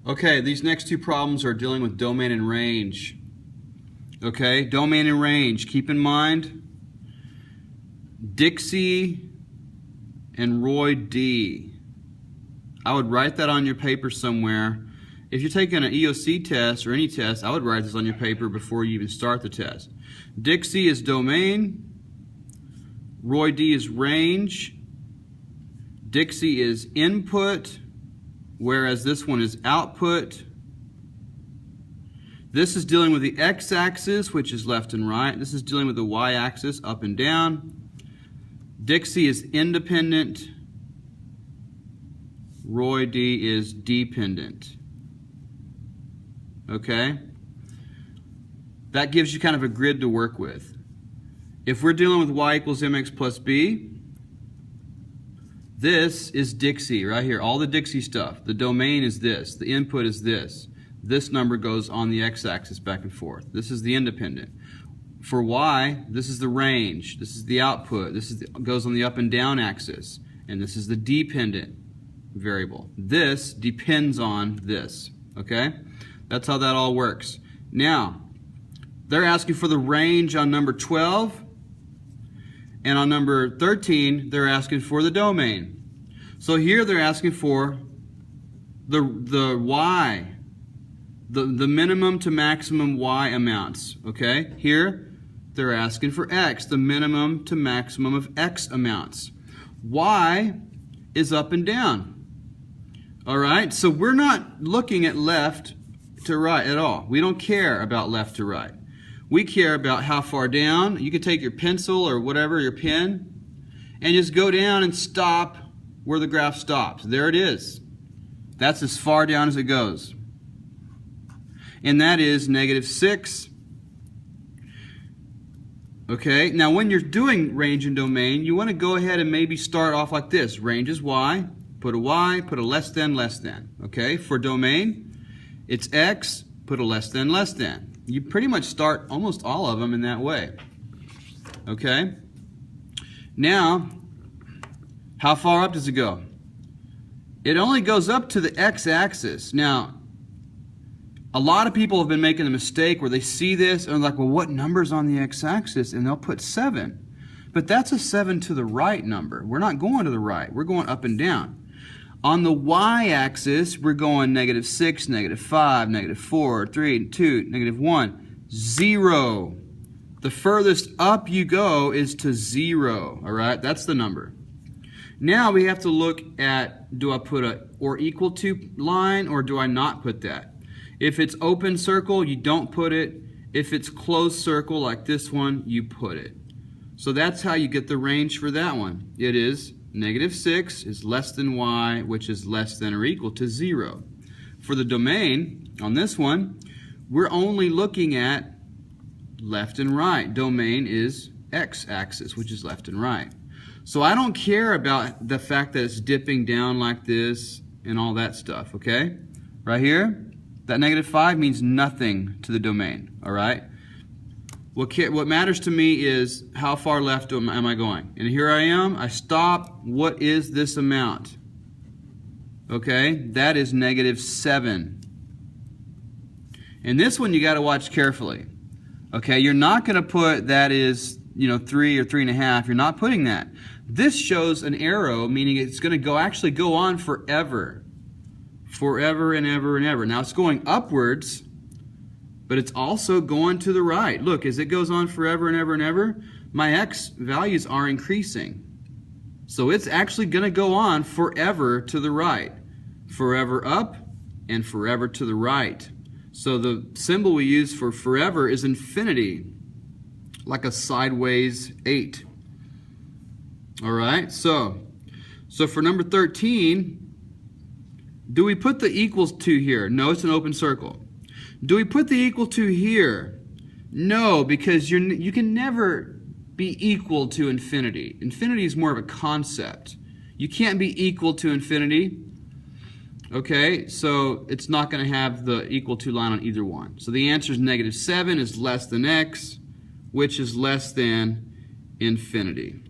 Okay, these next two problems are dealing with domain and range. Okay, domain and range. Keep in mind, Dixie and Roy D. I would write that on your paper somewhere. If you're taking an EOC test or any test, I would write this on your paper before you even start the test. Dixie is domain. Roy D is range. Dixie is input, whereas this one is output. This is dealing with the x-axis, which is left and right. This is dealing with the y-axis, up and down. Dixie is independent. Roy D is dependent. Okay? That gives you kind of a grid to work with. If we're dealing with y equals mx plus b, this is Dixie right here, all the Dixie stuff. The domain is this, the input is this. This number goes on the x-axis back and forth. This is the independent. For y, this is the range, this is the output, goes on the up and down axis, and this is the dependent variable. This depends on this, okay? That's how that all works. Now, they're asking for the range on number 12, and on number 13, they're asking for the domain. So here they're asking for the y, the minimum to maximum y amounts, okay? Here, they're asking for x, the minimum to maximum of x amounts. Y is up and down, all right? So we're not looking at left to right at all. We don't care about left to right. We care about how far down. You could take your pencil or whatever, your pen, and just go down and stop where the graph stops. There it is. That's as far down as it goes. And that is -6. Okay, now when you're doing range and domain, you want to go ahead and maybe start off like this. Range is y, put a y, put a less than, okay? For domain, it's x, put a less than, You pretty much start almost all of them in that way. Okay? Now, how far up does it go? It only goes up to the x-axis. Now, a lot of people have been making the mistake where they see this and they're like, well, what number's on the x-axis? And they'll put 7. But that's a 7 to the right number. We're not going to the right. We're going up and down. On the y-axis, we're going -6, -5, -4, 3, 2, -1, 0. The furthest up you go is to 0, all right? That's the number. Now we have to look at, do I put a or equal to line or do I not put that? If it's open circle, you don't put it. If it's closed circle like this one, you put it. So that's how you get the range for that one. It is -6 is less than y, which is less than or equal to 0. For the domain, on this one, we're only looking at left and right. Domain is x-axis, which is left and right. So I don't care about the fact that it's dipping down like this and all that stuff, okay? Right here, that -5 means nothing to the domain, all right? What matters to me is how far left am I going? And here I am, I stop. What is this amount? Okay, that is -7. And this one you got to watch carefully. Okay, you're not going to put that is, 3 or 3.5. You're not putting that. This shows an arrow, meaning it's going to actually go on forever. Forever and ever and ever. Now it's going upwards, but it's also going to the right. Look, as it goes on forever and ever and ever, my x values are increasing. So it's actually going to go on forever to the right. Forever up and forever to the right. So the symbol we use for forever is infinity, like a sideways 8. All right, so for number 13, do we put the equals to here? No, it's an open circle. Do we put the equal to here? No, because you can never be equal to infinity. Infinity is more of a concept. You can't be equal to infinity. Okay, so it's not going to have the equal to line on either one. So the answer is -7 is less than x, which is less than infinity.